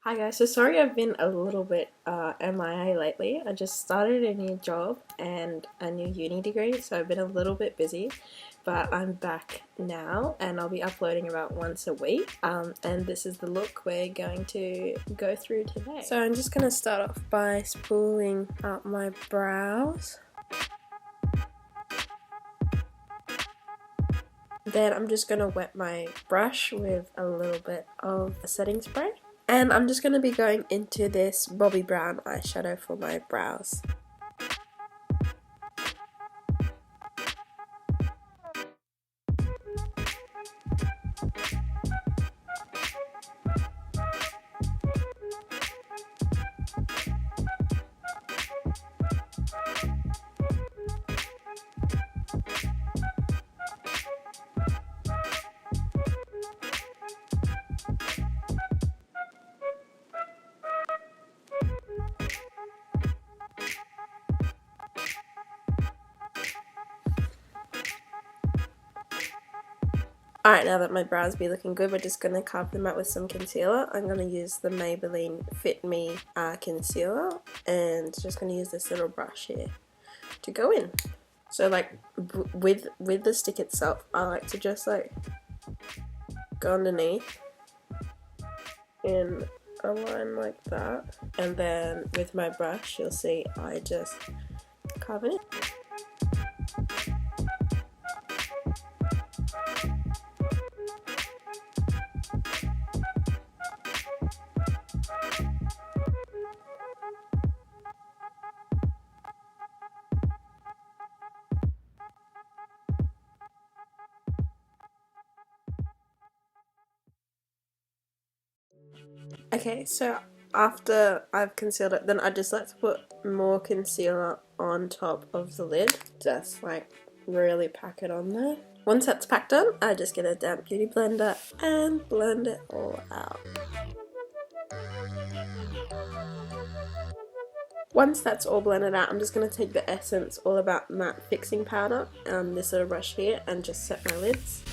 Hi guys, so sorry I've been a little bit MIA lately. I just started a new job and a new uni degree, so I've been a little bit busy, but I'm back now and I'll be uploading about once a week. And this is the look we're going to go through today. So I'm just going to start off by spooling out my brows. Then I'm just going to wet my brush with a little bit of a setting spray. And I'm just going to be going into this Bobbi Brown eyeshadow for my brows. Alright, now that my brows be looking good, we're just going to carve them out with some concealer. I'm going to use the Maybelline Fit Me concealer and just going to use this little brush here to go in. So like with the stick itself, I like to just like go underneath in a line like that, and then with my brush you'll see I just carve it in. Okay, so after I've concealed it, then I just like to put more concealer on top of the lid. Just like really pack it on there. Once that's packed on, I just get a damp beauty blender and blend it all out. Once that's all blended out, I'm just going to take the Essence All About Matte Fixing Powder, this little brush here, and just set my lids.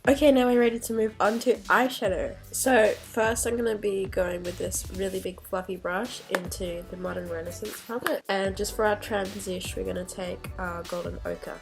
Okay, now we're ready to move on to eyeshadow. So first I'm going to be going with this really big fluffy brush into the Modern Renaissance palette. And just for our transition, we're going to take Golden Ochre.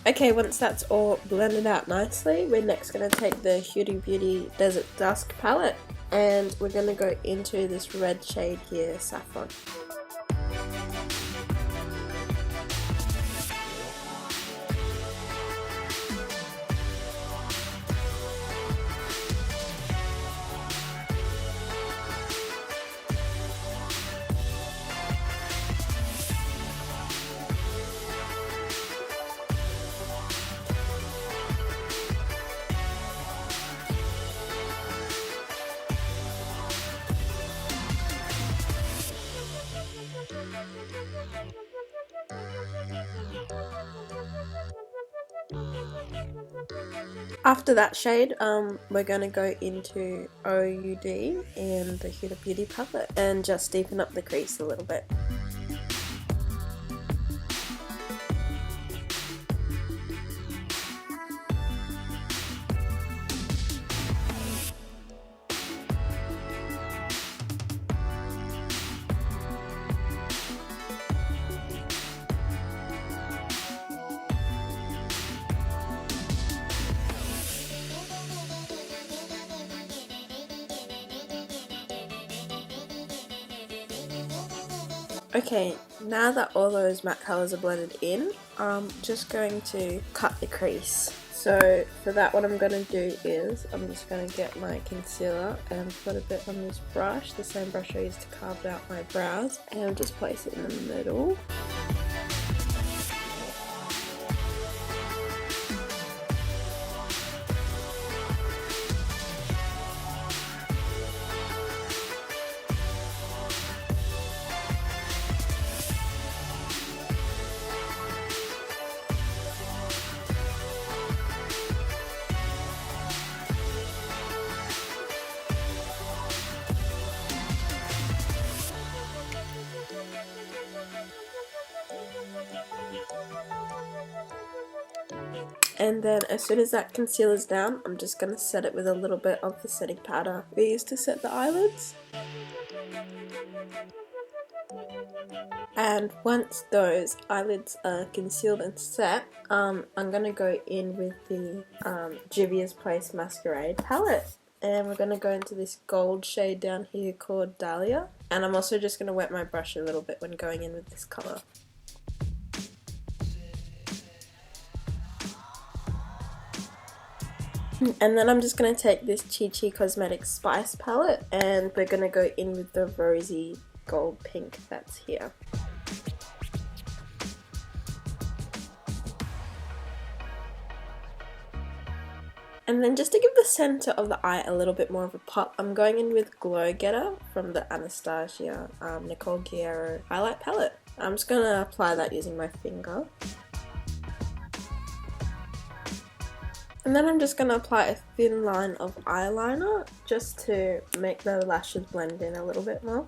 Okay, once that's all blended out nicely, we're next going to take the Huda Beauty Desert Dusk palette and we're going to go into this red shade here, Saffron. After that shade, we're going to go into OUD in the Huda Beauty palette and just deepen up the crease a little bit. Okay, now that all those matte colours are blended in, I'm just going to cut the crease. So for that, what I'm going to do is I'm just going to get my concealer and put a bit on this brush, the same brush I used to carve out my brows, and just place it in the middle. And then as soon as that concealer's down, I'm just going to set it with a little bit of the setting powder we used to set the eyelids. And once those eyelids are concealed and set, I'm going to go in with the Juvia's Place Masquerade palette. And we're going to go into this gold shade down here called Dahlia. And I'm also just going to wet my brush a little bit when going in with this colour. And then I'm just going to take this ChiChi Cosmetics Spice palette and we're going to go in with the rosy gold pink that's here. And then just to give the centre of the eye a little bit more of a pop, I'm going in with Glow Getter from the Anastasia Nicole Guierro highlight palette. I'm just going to apply that using my finger. And then I'm just going to apply a thin line of eyeliner just to make the lashes blend in a little bit more.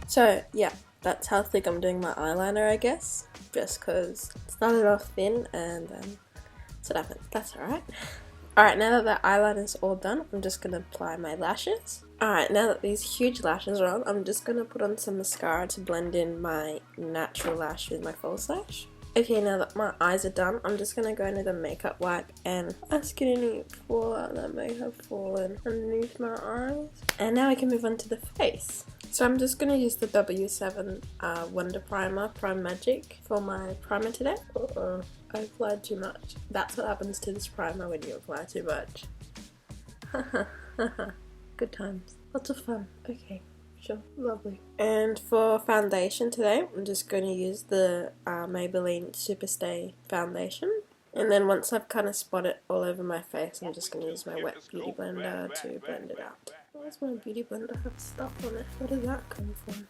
So yeah, that's how thick I'm doing my eyeliner, I guess, just because it started off thin and that's what happened. That's alright. Alright, now that the eyeliner's all done, I'm just going to apply my lashes. Alright, now that these huge lashes are on, I'm just going to put on some mascara to blend in my natural lash with my false lash. Okay, now that my eyes are done, I'm just going to go into the makeup wipe and ask it any fallout that may have fallen underneath my eyes. And now I can move on to the face. So I'm just going to use the W7 Wonder Primer, Prime Magic, for my primer today. I applied too much. That's what happens to this primer when you apply too much. Good times. Lots of fun. Okay. Sure, lovely. And for foundation today, I'm just going to use the Maybelline Superstay foundation. And then once I've kind of spot it all over my face, I'm just going to use my wet beauty blender to blend it out. Why does my beauty blender have stuff on it? Where did that come from?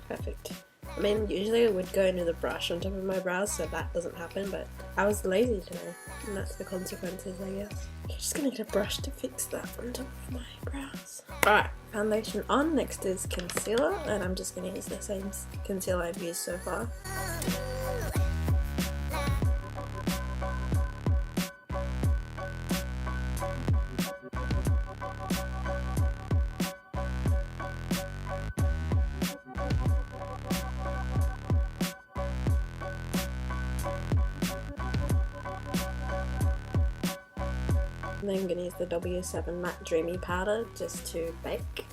Perfect. I mean, usually I would go into the brush on top of my brows so that doesn't happen, but I was lazy today, and that's the consequences, I guess. I'm just gonna get a brush to fix that on top of my brows. Alright, foundation on. Next is concealer, and I'm just gonna use the same concealer I've used so far. And then I'm going to use the W7 Matte Dreamy Powder just to bake.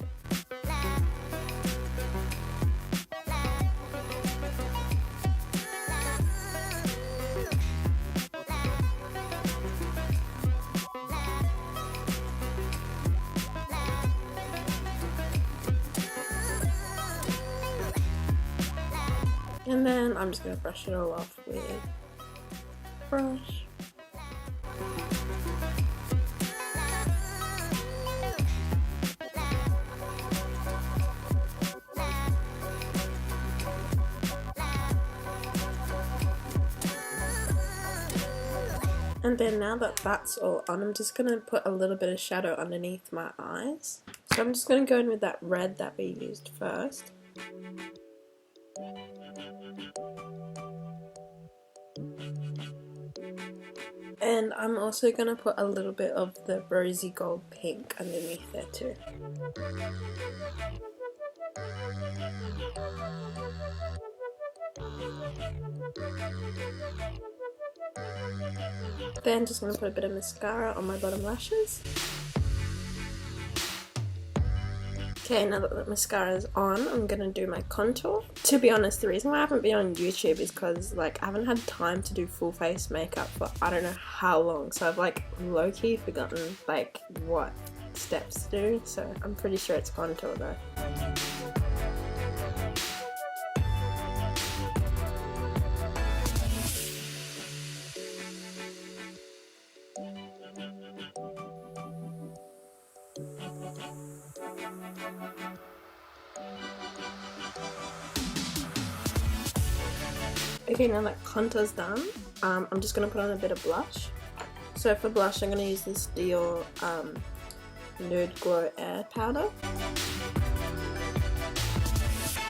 And then I'm just going to brush it all off with a brush. And then now that that's all on, I'm just going to put a little bit of shadow underneath my eyes. So I'm just going to go in with that red that we used first. And I'm also going to put a little bit of the rosy gold pink underneath there too. Then just going to put a bit of mascara on my bottom lashes. Okay, now that the mascara is on, I'm gonna do my contour. To be honest, the reason why I haven't been on YouTube is because like I haven't had time to do full face makeup for I don't know how long. So I've like low-key forgotten like what steps to do. So I'm pretty sure it's contour though. Okay, now that contour's done, I'm just going to put on a bit of blush. So for blush, I'm going to use this Dior Nude Glow Air Powder.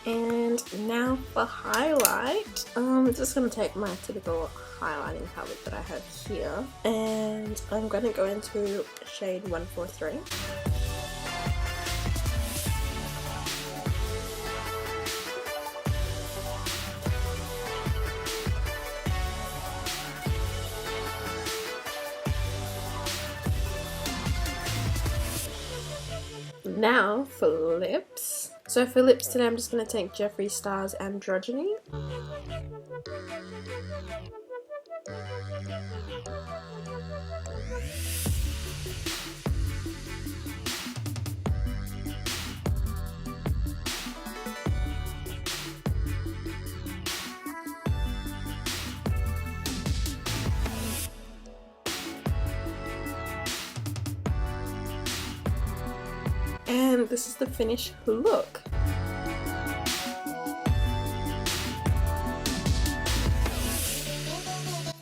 And now for highlight, I'm just going to take my typical highlighting palette that I have here. And I'm going to go into shade 143. Now for lips. So for lips today I'm just going to take Jeffree Star's Androgny. And this is the finished look.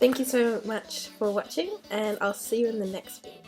Thank you so much for watching, and I'll see you in the next video.